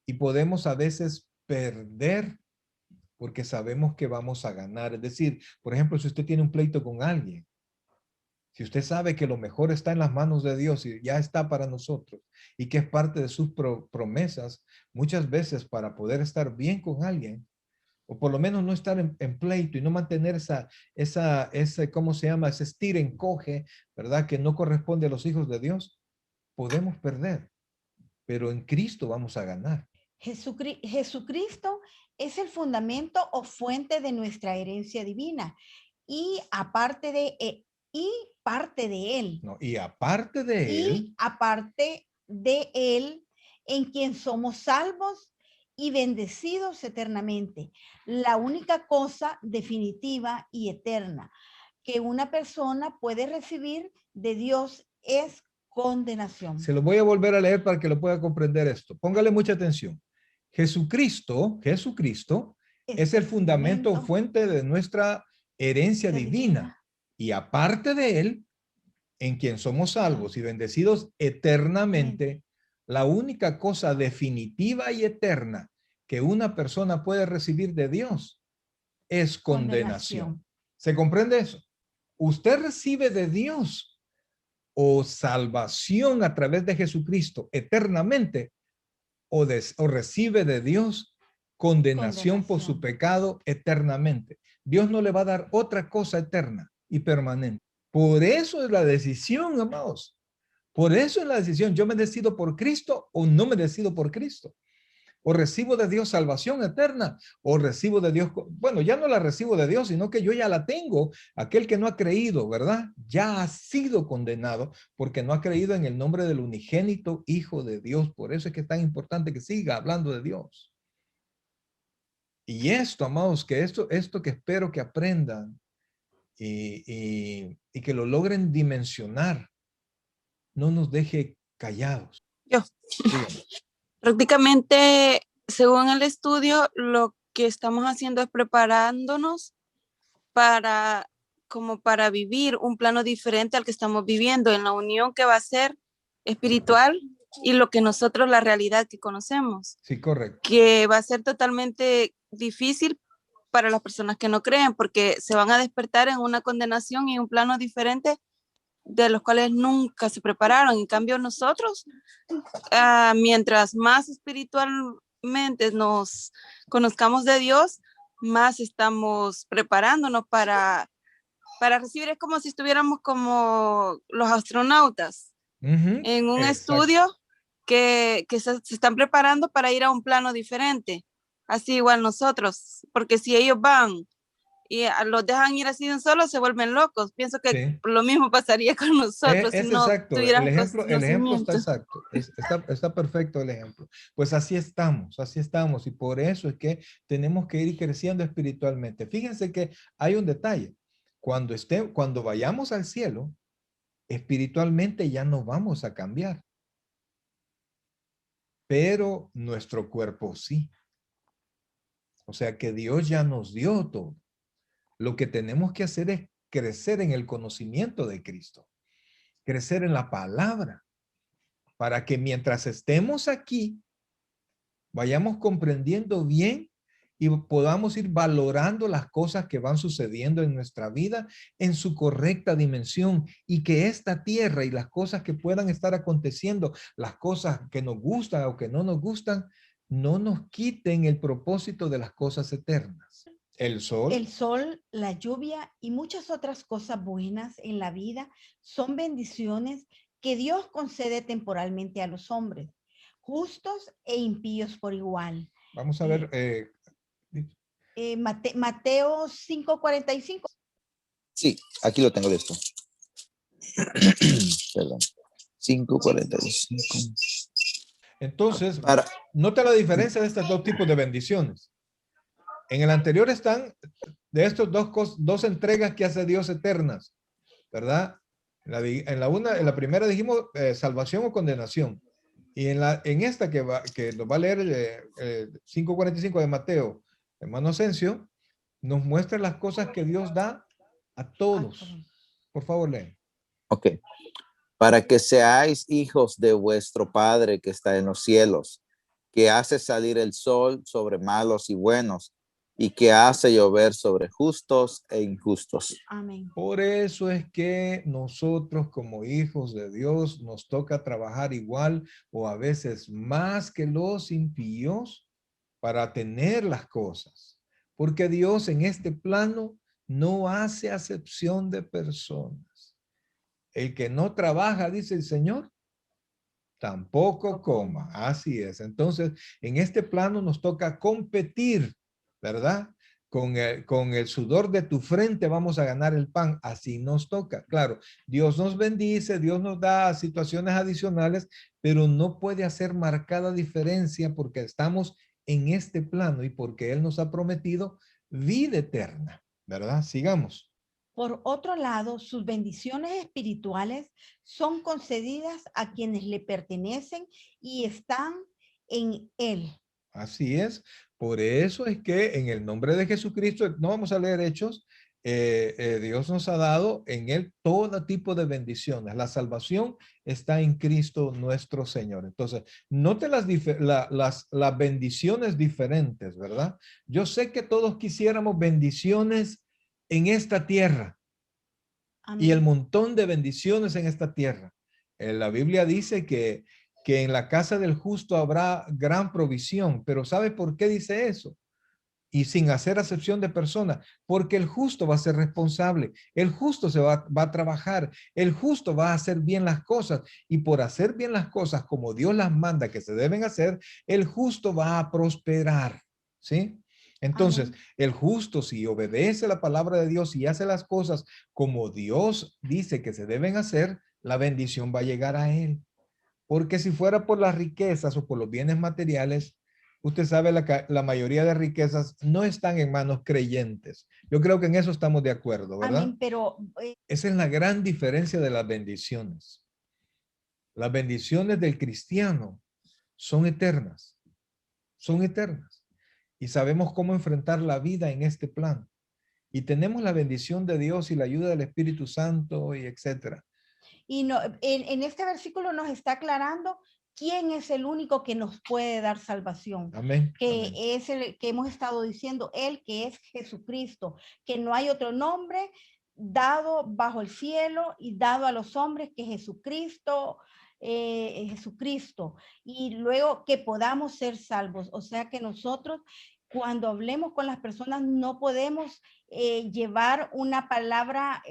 y podemos a veces perder porque sabemos que vamos a ganar. Es decir, por ejemplo, si usted tiene un pleito con alguien, si usted sabe que lo mejor está en las manos de Dios y ya está para nosotros y que es parte de sus promesas, muchas veces para poder estar bien con alguien, o por lo menos no estar en pleito y no mantener ese, ¿cómo se llama? Ese estira encoge, ¿verdad? Que no corresponde a los hijos de Dios, podemos perder, pero en Cristo vamos a ganar. Jesucristo es el fundamento o fuente de nuestra herencia divina y aparte de parte de él. No, y aparte de él. Y aparte de él, en quien somos salvos y bendecidos eternamente. La única cosa definitiva y eterna que una persona puede recibir de Dios es condenación. Se lo voy a volver a leer para que lo pueda comprender esto. Póngale mucha atención. Jesucristo es el fundamento o fuente de nuestra herencia divina. Y aparte de él, en quien somos salvos y bendecidos eternamente, la única cosa definitiva y eterna que una persona puede recibir de Dios es condenación. ¿Se comprende eso? Usted recibe de Dios o salvación a través de Jesucristo eternamente o recibe de Dios condenación por su pecado eternamente. Dios no le va a dar otra cosa eterna y permanente. Por eso es la decisión, amados. Por eso es la decisión. Yo me decido por Cristo o no me decido por Cristo. O recibo de Dios salvación eterna, o recibo de Dios, bueno, ya no la recibo de Dios, sino que yo ya la tengo. Aquel que no ha creído, ¿verdad? Ya ha sido condenado porque no ha creído en el nombre del unigénito Hijo de Dios. Por eso es que es tan importante que siga hablando de Dios. Y esto, amados, que esto que espero que aprendan y que lo logren dimensionar, no nos deje callados. Yo. Dígame. Prácticamente, según el estudio, lo que estamos haciendo es preparándonos para vivir un plano diferente al que estamos viviendo, en la unión que va a ser espiritual y lo que nosotros, la realidad que conocemos. Sí, correcto. Que va a ser totalmente difícil para las personas que no creen, porque se van a despertar en una condenación y un plano diferente de los cuales nunca se prepararon. En cambio, nosotros, mientras más espiritualmente nos conozcamos de Dios, más estamos preparándonos para recibir. Es como si estuviéramos como los astronautas en un estudio que se están preparando para ir a un plano diferente. Así igual nosotros, porque si ellos van y los dejan ir así de un solo, se vuelven locos. Pienso que Sí. lo mismo pasaría con nosotros. Es si no exacto, el ejemplo está exacto, está perfecto el ejemplo. Pues así estamos y por eso es que tenemos que ir creciendo espiritualmente. Fíjense que hay un detalle, cuando vayamos al cielo, espiritualmente ya no vamos a cambiar, pero nuestro cuerpo sí. O sea que Dios ya nos dio todo. Lo que tenemos que hacer es crecer en el conocimiento de Cristo, crecer en la palabra, para que mientras estemos aquí, vayamos comprendiendo bien y podamos ir valorando las cosas que van sucediendo en nuestra vida en su correcta dimensión, y que esta tierra y las cosas que puedan estar aconteciendo, las cosas que nos gustan o que no nos gustan, no nos quiten el propósito de las cosas eternas. El sol, la lluvia y muchas otras cosas buenas en la vida son bendiciones que Dios concede temporalmente a los hombres, justos e impíos por igual. Vamos a ver. Mateo 5:45. Sí, aquí lo tengo listo. Perdón. 5:45. Entonces, nota la diferencia de estos dos tipos de bendiciones. En el anterior están de estos dos entregas que hace Dios eternas, ¿verdad? En la primera dijimos salvación o condenación. Y en esta que nos va a leer 5:45 de Mateo, hermano Asensio, nos muestra las cosas que Dios da a todos. Por favor, leen. Ok. Para que seáis hijos de vuestro Padre que está en los cielos, que hace salir el sol sobre malos y buenos, y que hace llover sobre justos e injustos. Amén. Por eso es que nosotros como hijos de Dios nos toca trabajar igual o a veces más que los impíos para tener las cosas. Porque Dios en este plano no hace acepción de personas. El que no trabaja, dice el Señor, tampoco coma. Así es. Entonces, en este plano nos toca competir, ¿verdad? Con el sudor de tu frente vamos a ganar el pan. Así nos toca. Claro, Dios nos bendice, Dios nos da situaciones adicionales, pero no puede hacer marcada diferencia porque estamos en este plano y porque Él nos ha prometido vida eterna, ¿verdad? Sigamos. Por otro lado, sus bendiciones espirituales son concedidas a quienes le pertenecen y están en Él. Así es. Por eso es que en el nombre de Jesucristo, no vamos a leer Hechos, Dios nos ha dado en Él todo tipo de bendiciones. La salvación está en Cristo nuestro Señor. Entonces, note las bendiciones diferentes, ¿verdad? Yo sé que todos quisiéramos bendiciones en esta tierra. Amén. Y el montón de bendiciones en esta tierra. La Biblia dice que en la casa del justo habrá gran provisión, pero ¿sabe por qué dice eso? y sin hacer acepción de persona, porque el justo va a ser responsable, el justo va a trabajar, el justo va a hacer bien las cosas, y por hacer bien las cosas como Dios las manda que se deben hacer, el justo va a prosperar, ¿sí? Entonces, Amén. el justo, si obedece la palabra de Dios y hace las cosas como Dios dice que se deben hacer, la bendición va a llegar a él. Porque si fuera por las riquezas o por los bienes materiales, usted sabe, la mayoría de riquezas no están en manos creyentes. Yo creo que en eso estamos de acuerdo, ¿verdad? Amén, pero Esa es la gran diferencia de las bendiciones. Las bendiciones del cristiano son eternas. Son eternas. Y sabemos cómo enfrentar la vida en este plan. Y tenemos la bendición de Dios y la ayuda del Espíritu Santo y etcétera. y no, en este versículo nos está aclarando quién es el único que nos puede dar salvación. Amén. Que Amén. es el que hemos estado diciendo, él que es Jesucristo, que no hay otro nombre dado bajo el cielo y dado a los hombres que Jesucristo, Jesucristo, y luego que podamos ser salvos. O sea que nosotros, cuando hablemos con las personas, no podemos llevar una palabra,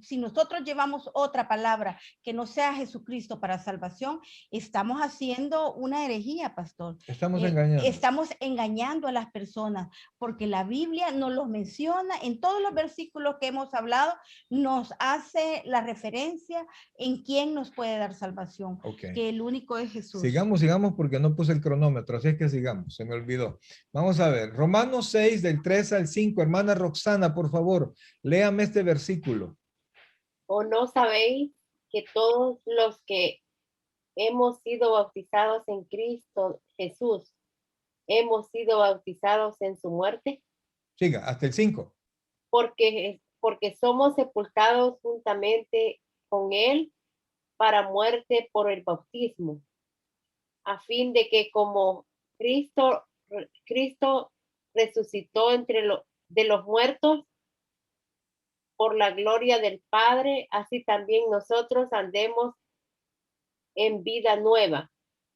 si nosotros llevamos otra palabra que no sea Jesucristo para salvación, estamos haciendo una herejía, pastor. Estamos engañando. Estamos engañando a las personas, porque la Biblia nos los menciona en todos los versículos que hemos hablado, nos hace la referencia en quién nos puede dar salvación, Okay. que el único es Jesús. Sigamos porque no puse el cronómetro, así es que sigamos, se me olvidó. Vamos a ver, Romanos 6 del 3 al 5, hermana Roxana, por favor, léame este versículo. ¿O no sabéis que todos los que hemos sido bautizados en Cristo Jesús, hemos sido bautizados en su muerte? Siga, hasta el 5. Porque somos sepultados juntamente con él para muerte por el bautismo, a fin de que como Cristo resucitó de los muertos por la gloria del Padre, así también nosotros andemos en vida nueva,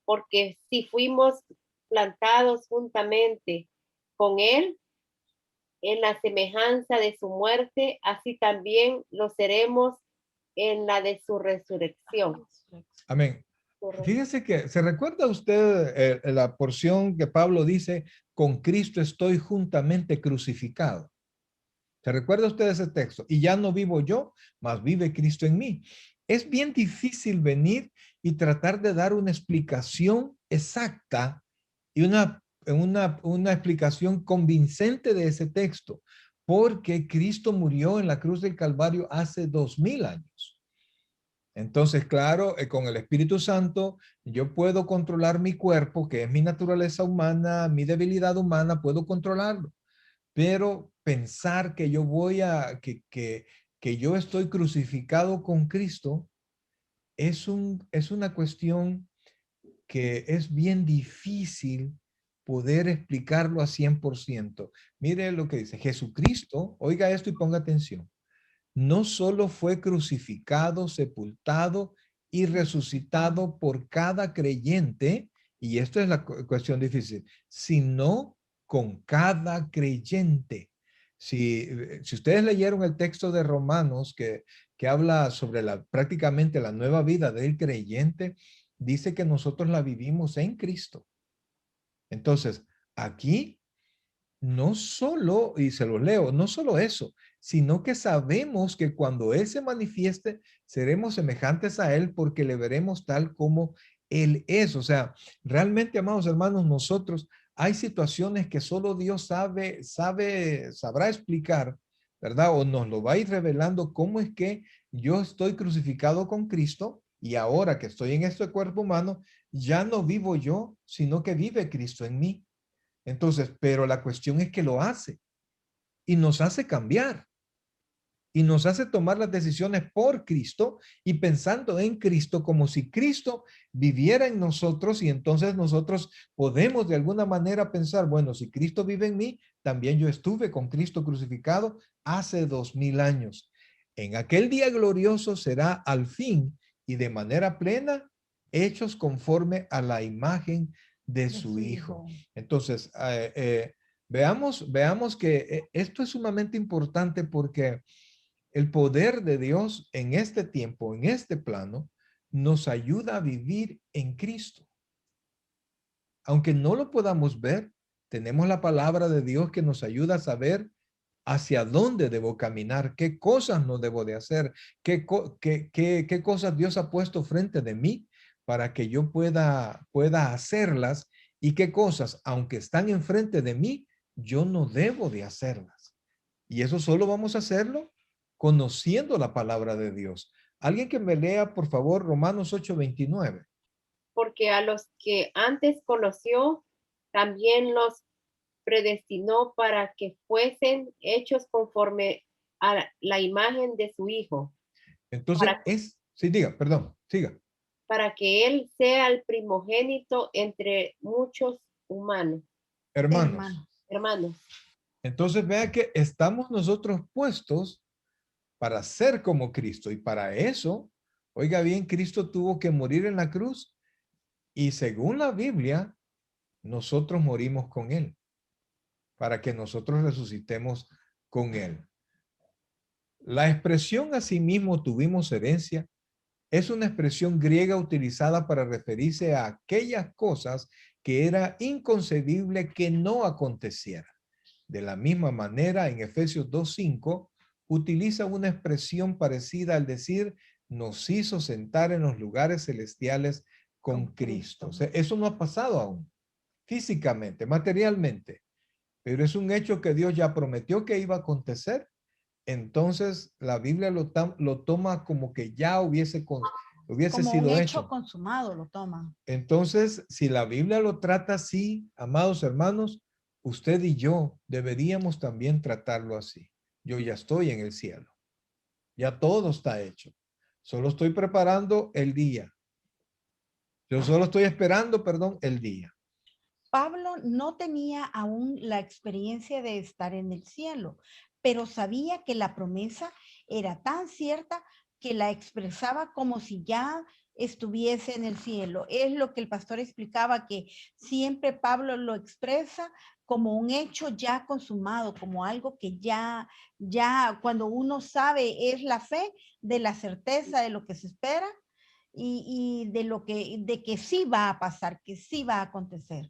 porque si fuimos plantados juntamente con él en la semejanza de su muerte, así también lo seremos en la de su resurrección. Amén. Fíjese que, ¿se recuerda usted la porción que Pablo dice, con Cristo estoy juntamente crucificado? ¿Se recuerda usted ese texto? Y ya no vivo yo, mas vive Cristo en mí. Es bien difícil venir y tratar de dar una explicación exacta y una explicación convincente de ese texto, porque Cristo murió en la cruz del Calvario hace 2000 años. Entonces, claro, con el Espíritu Santo, yo puedo controlar mi cuerpo, que es mi naturaleza humana, mi debilidad humana, puedo controlarlo. Pero pensar que yo que yo estoy crucificado con Cristo es una cuestión que es bien difícil poder explicarlo a 100%. Mire lo que dice Jesucristo, oiga esto y ponga atención. No solo fue crucificado, sepultado y resucitado por cada creyente, y esto es la cuestión difícil, sino con cada creyente. Si ustedes leyeron el texto de Romanos que habla sobre prácticamente la nueva vida del creyente, dice que nosotros la vivimos en Cristo. Entonces, aquí no solo, y se lo leo, no solo eso, sino que sabemos que cuando Él se manifieste, seremos semejantes a Él porque le veremos tal como Él es. O sea, realmente, amados hermanos, nosotros hay situaciones que solo Dios sabrá explicar, ¿verdad? O nos lo va a ir revelando cómo es que yo estoy crucificado con Cristo y ahora que estoy en este cuerpo humano, ya no vivo yo, sino que vive Cristo en mí. Entonces, pero la cuestión es que lo hace y nos hace cambiar y nos hace tomar las decisiones por Cristo y pensando en Cristo como si Cristo viviera en nosotros y entonces nosotros podemos de alguna manera pensar, bueno, si Cristo vive en mí, también yo estuve con Cristo crucificado hace 2000 años. En aquel día glorioso será al fin y de manera plena hechos conforme a la imagen de su Hijo. Entonces, Veamos que esto es sumamente importante porque el poder de Dios en este tiempo, en este plano, nos ayuda a vivir en Cristo. Aunque no lo podamos ver, tenemos la palabra de Dios que nos ayuda a saber hacia dónde debo caminar, qué cosas no debo de hacer, qué cosas Dios ha puesto frente de mí para que yo pueda hacerlas y qué cosas, aunque están enfrente de mí, yo no debo de hacerlas. Y eso solo vamos a hacerlo conociendo la palabra de Dios. Alguien que me lea, por favor, Romanos 8:29. Porque a los que antes conoció, también los predestinó para que fuesen hechos conforme a la imagen de su Hijo. Entonces, sí, diga, perdón, siga. Para que él sea el primogénito entre muchos hermanos. Entonces, vea que estamos nosotros puestos para ser como Cristo. Y para eso, oiga bien, Cristo tuvo que morir en la cruz. Y según la Biblia, nosotros morimos con Él. Para que nosotros resucitemos con Él. La expresión asimismo tuvimos herencia es una expresión griega utilizada para referirse a aquellas cosas que era inconcebible que no acontecieran. De la misma manera, en Efesios 2:5, utiliza una expresión parecida al decir, nos hizo sentar en los lugares celestiales con Cristo. O sea, eso no ha pasado aún, físicamente, materialmente, pero es un hecho que Dios ya prometió que iba a acontecer. Entonces, la Biblia lo toma como que ya hubiese como sido un hecho. Consumado lo toma. Entonces, si la Biblia lo trata así, amados hermanos, usted y yo deberíamos también tratarlo así. Yo ya estoy en el cielo. Ya todo está hecho. Solo estoy preparando el día. Yo solo estoy esperando, perdón, el día. Pablo no tenía aún la experiencia de estar en el cielo, pero sabía que la promesa era tan cierta que la expresaba como si ya estuviese en el cielo. Es lo que el pastor explicaba, que siempre Pablo lo expresa como un hecho ya consumado, como algo que ya cuando uno sabe, es la fe de la certeza de lo que se espera y de que sí va a pasar, que sí va a acontecer.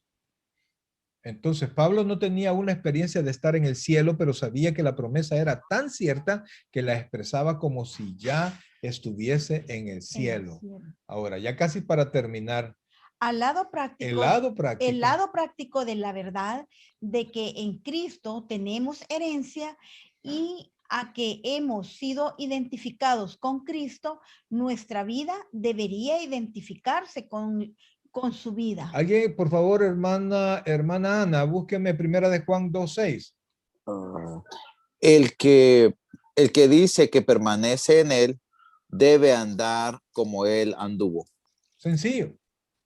Entonces, Pablo no tenía una experiencia de estar en el cielo, pero sabía que la promesa era tan cierta que la expresaba como si ya estuviese en el cielo. Ahora, ya casi para terminar. El lado práctico de la verdad de que en Cristo tenemos herencia y a que hemos sido identificados con Cristo, nuestra vida debería identificarse con su vida. Alguien, por favor, hermana Ana, búsqueme 1 de Juan 2:6. El que dice que permanece en él debe andar como él anduvo. Sencillo.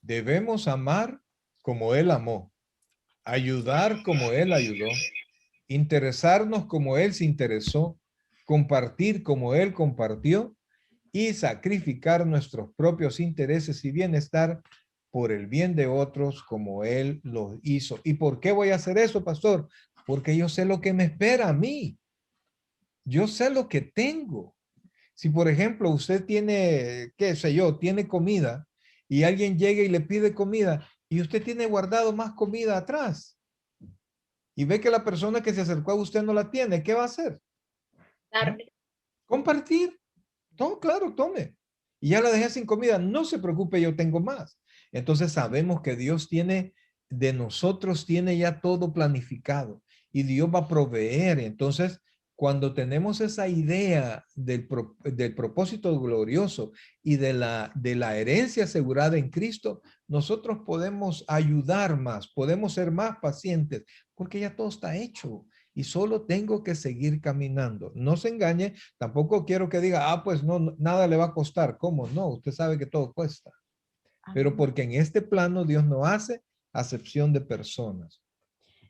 Debemos amar como él amó, ayudar como él ayudó, interesarnos como él se interesó, compartir como él compartió y sacrificar nuestros propios intereses y bienestar por el bien de otros como él lo hizo. ¿Y por qué voy a hacer eso, pastor? Porque yo sé lo que me espera a mí. Yo sé lo que tengo. Si, por ejemplo, usted tiene, qué sé yo, tiene comida y alguien llega y le pide comida y usted tiene guardado más comida atrás y ve que la persona que se acercó a usted no la tiene, ¿qué va a hacer? Compartir. No, claro, tome. Y ya la dejé sin comida. No se preocupe, yo tengo más. Entonces sabemos que Dios tiene, de nosotros tiene ya todo planificado y Dios va a proveer. Entonces, cuando tenemos esa idea del propósito glorioso y de la herencia asegurada en Cristo, nosotros podemos ayudar más, podemos ser más pacientes, porque ya todo está hecho. Y solo tengo que seguir caminando. No se engañe, tampoco quiero que diga, pues no, nada le va a costar. ¿Cómo no? Usted sabe que todo cuesta. Pero porque en este plano Dios no hace acepción de personas.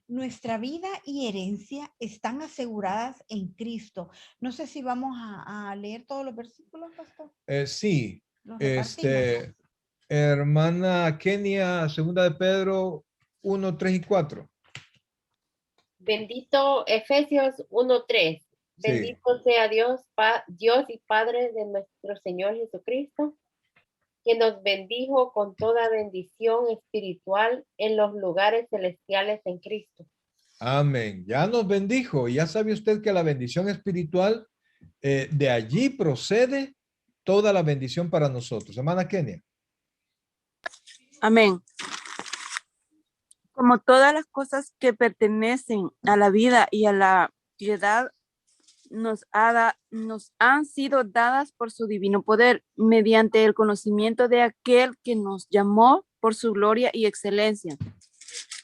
Nuestra vida y herencia están aseguradas en Cristo. No sé si vamos a leer todos los versículos, pastor. Sí. Hermana Kenia, 2 de Pedro 1, 3 y 4. Bendito, Efesios 1:3. Sí. Bendito sea Dios, Dios y Padre de nuestro Señor Jesucristo, que nos bendijo con toda bendición espiritual en los lugares celestiales en Cristo. Amén. Ya nos bendijo. Ya sabe usted que la bendición espiritual, de allí procede toda la bendición para nosotros. Hermana Kenia. Amén. Como todas las cosas que pertenecen a la vida y a la piedad nos han sido dadas por su divino poder, mediante el conocimiento de aquel que nos llamó por su gloria y excelencia,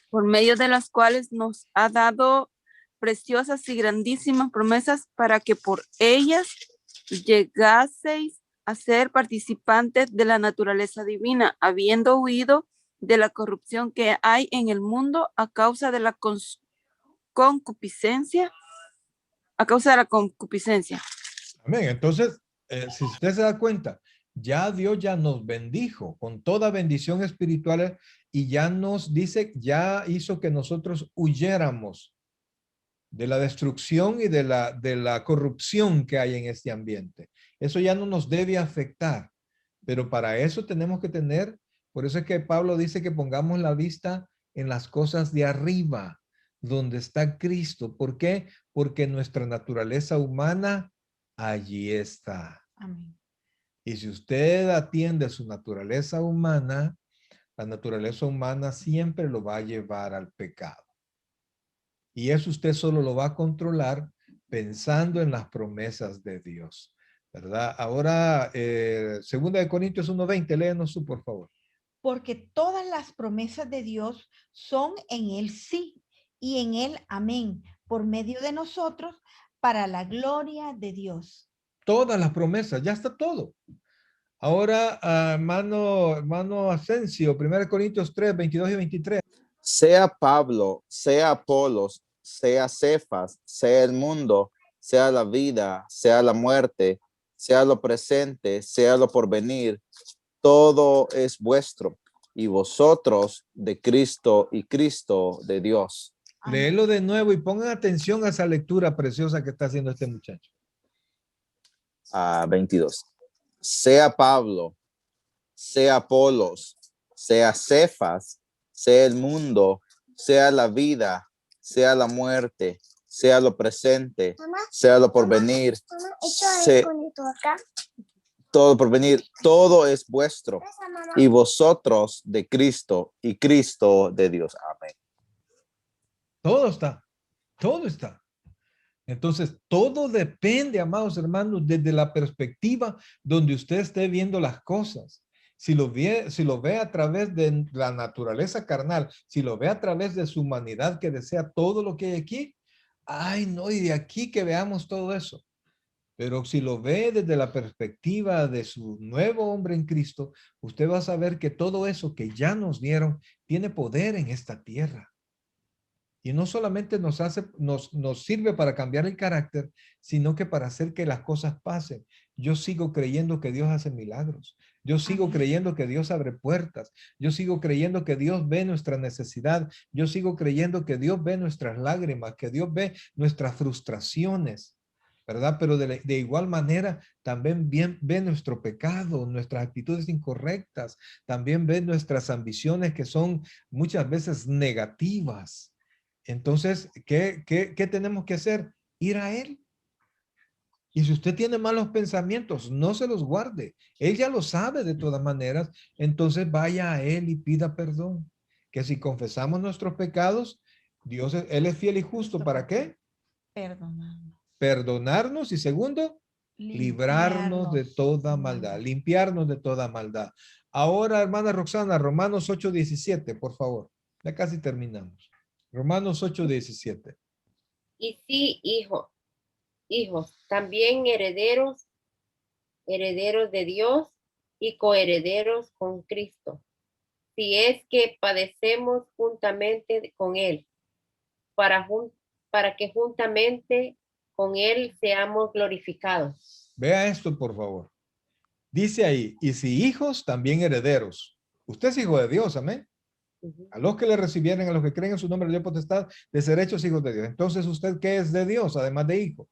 por medio de las cuales nos ha dado preciosas y grandísimas promesas para que por ellas llegaseis a ser participantes de la naturaleza divina, habiendo huido de la corrupción que hay en el mundo a causa de la concupiscencia. Amén. Entonces, si usted se da cuenta, ya Dios ya nos bendijo con toda bendición espiritual y ya nos dice, ya hizo que nosotros huyéramos de la destrucción y de la corrupción que hay en este ambiente. Eso ya no nos debe afectar, pero para eso tenemos que tener, por eso es que Pablo dice que pongamos la vista en las cosas de arriba, donde está Cristo. ¿Por qué? Porque nuestra naturaleza humana allí está. Amén. Y si usted atiende su naturaleza humana, la naturaleza humana siempre lo va a llevar al pecado. Y eso usted solo lo va a controlar pensando en las promesas de Dios, ¿verdad? Ahora, 2 Corintios 1:20, léenos tú, por favor. Porque todas las promesas de Dios son en él sí y en él amén, por medio de nosotros, para la gloria de Dios. Todas las promesas, ya está todo. Ahora, hermano Asensio, 1 Corintios 3:22 y 23. Sea Pablo, sea Apolos, sea Cefas, sea el mundo, sea la vida, sea la muerte, sea lo presente, sea lo porvenir, todo es vuestro, y vosotros de Cristo y Cristo de Dios. Amén. Léelo de nuevo y pongan atención a esa lectura preciosa que está haciendo este muchacho. 22. Sea Pablo, sea Apolos, sea Cefas, sea el mundo, sea la vida, sea la muerte, sea lo presente, sea lo porvenir, todo porvenir, todo es vuestro, y vosotros de Cristo y Cristo de Dios. Amén. Todo está, todo está. Entonces, todo depende, amados hermanos, desde la perspectiva donde usted esté viendo las cosas. Si lo ve a través de la naturaleza carnal, si lo ve a través de su humanidad que desea todo lo que hay aquí, ay, no, y de aquí que veamos todo eso. Pero si lo ve desde la perspectiva de su nuevo hombre en Cristo, usted va a saber que todo eso que ya nos dieron tiene poder en esta tierra. Y no solamente nos sirve para cambiar el carácter, sino que para hacer que las cosas pasen. Yo sigo creyendo que Dios hace milagros. Yo sigo creyendo que Dios abre puertas. Yo sigo creyendo que Dios ve nuestra necesidad. Yo sigo creyendo que Dios ve nuestras lágrimas, que Dios ve nuestras frustraciones, ¿verdad? Pero de igual manera también ve nuestro pecado, nuestras actitudes incorrectas. También ve nuestras ambiciones que son muchas veces negativas. Entonces, ¿qué tenemos que hacer? Ir a Él. Y si usted tiene malos pensamientos, no se los guarde. Él ya lo sabe de todas maneras. Entonces vaya a Él y pida perdón. Que si confesamos nuestros pecados, Él es fiel y justo. ¿Para qué? Perdonarnos. Perdonarnos y segundo, librarnos de toda maldad. Limpiarnos de toda maldad. Ahora, hermana Roxana, Romanos 8:17, por favor. Ya casi terminamos. Romanos 8:17. Y sí, hijos, también herederos de Dios y coherederos con Cristo, si es que padecemos juntamente con Él, para que juntamente con Él seamos glorificados. Vea esto, por favor. Dice ahí, y si hijos, también herederos. Usted es hijo de Dios, amén. Ujú. A los que le recibieron, a los que creen en su nombre, le dio potestad de ser hechos hijos de Dios. Entonces, ¿usted qué es de Dios, además de hijo?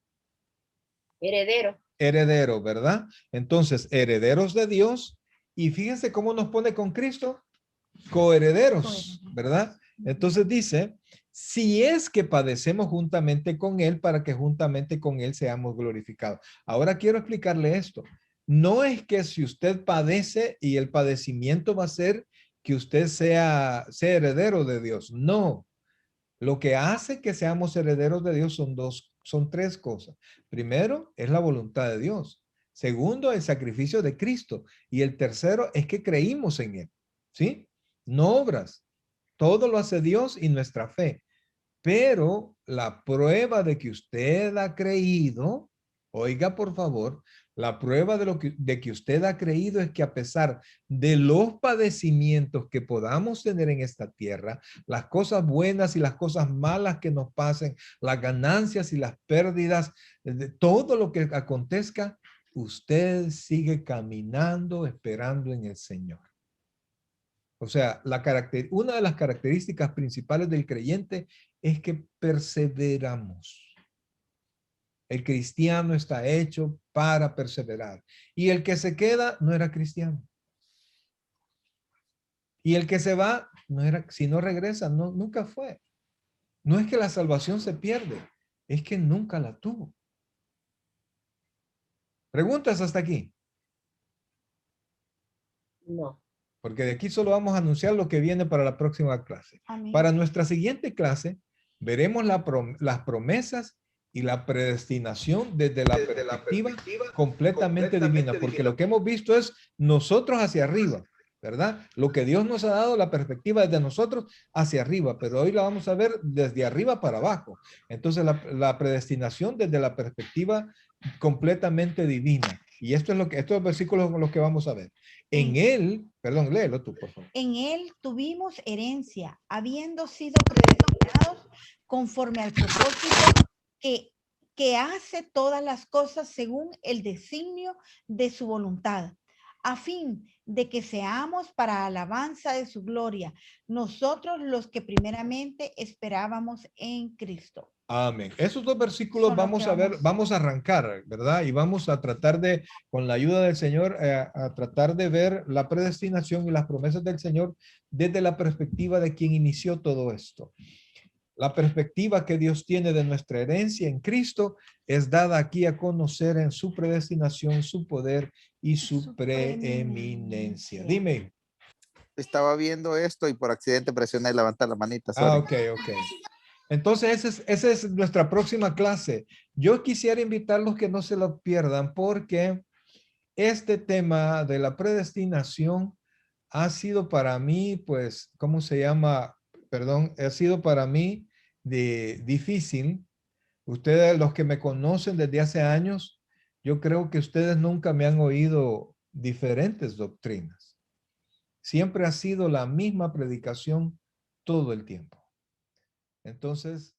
Heredero. Heredero, ¿verdad? Entonces, herederos de Dios. Y fíjense cómo nos pone con Cristo, coherederos, ¿verdad? Entonces dice, si es que padecemos juntamente con Él, para que juntamente con Él seamos glorificados. Ahora quiero explicarle esto. No es que si usted padece y el padecimiento va a ser que usted sea heredero de Dios. No. Lo que hace que seamos herederos de Dios son tres cosas. Primero, es la voluntad de Dios. Segundo, el sacrificio de Cristo. Y el tercero es que creímos en Él. ¿Sí? No obras. Todo lo hace Dios y nuestra fe. Pero la prueba de que usted ha creído, oiga por favor, la prueba de que usted ha creído es que a pesar de los padecimientos que podamos tener en esta tierra, las cosas buenas y las cosas malas que nos pasen, las ganancias y las pérdidas, de todo lo que acontezca, usted sigue caminando esperando en el Señor. O sea, una de las características principales del creyente es que perseveramos. El cristiano está hecho para perseverar. Y el que se queda no era cristiano. Y el que se va, si no regresa, nunca fue. No es que la salvación se pierde, es que nunca la tuvo. ¿Preguntas hasta aquí? No. Porque de aquí solo vamos a anunciar lo que viene para la próxima clase. Amén. Para nuestra siguiente clase, veremos las promesas y la predestinación desde la perspectiva completamente divina, porque lo que hemos visto es nosotros hacia arriba, ¿verdad? Lo que Dios nos ha dado, la perspectiva desde nosotros hacia arriba, pero hoy la vamos a ver desde arriba para abajo. Entonces, la predestinación desde la perspectiva completamente divina. Y estos versículos son los que vamos a ver. En él, perdón, léelo tú, por favor. En él tuvimos herencia, habiendo sido predestinados conforme al propósito que hace todas las cosas según el designio de su voluntad, a fin de que seamos para alabanza de su gloria, nosotros los que primeramente esperábamos en Cristo. Amén. Esos dos versículos Son los vamos que a ver, vamos a arrancar, ¿verdad? Y vamos a tratar de, con la ayuda del Señor, a tratar de ver la predestinación y las promesas del Señor desde la perspectiva de quien inició todo esto. La perspectiva que Dios tiene de nuestra herencia en Cristo es dada aquí a conocer en su predestinación, su poder y su preeminencia. Dime. Estaba viendo esto y por accidente presioné levantar la manita. Ah, Sorry. ok. Entonces, esa es nuestra próxima clase. Yo quisiera invitarlos que no se lo pierdan porque este tema de la predestinación ha sido para mí, pues, ¿cómo se llama? Perdón, ha sido para mí difícil. Ustedes, los que me conocen desde hace años, yo creo que ustedes nunca me han oído diferentes doctrinas. Siempre ha sido la misma predicación todo el tiempo. Entonces,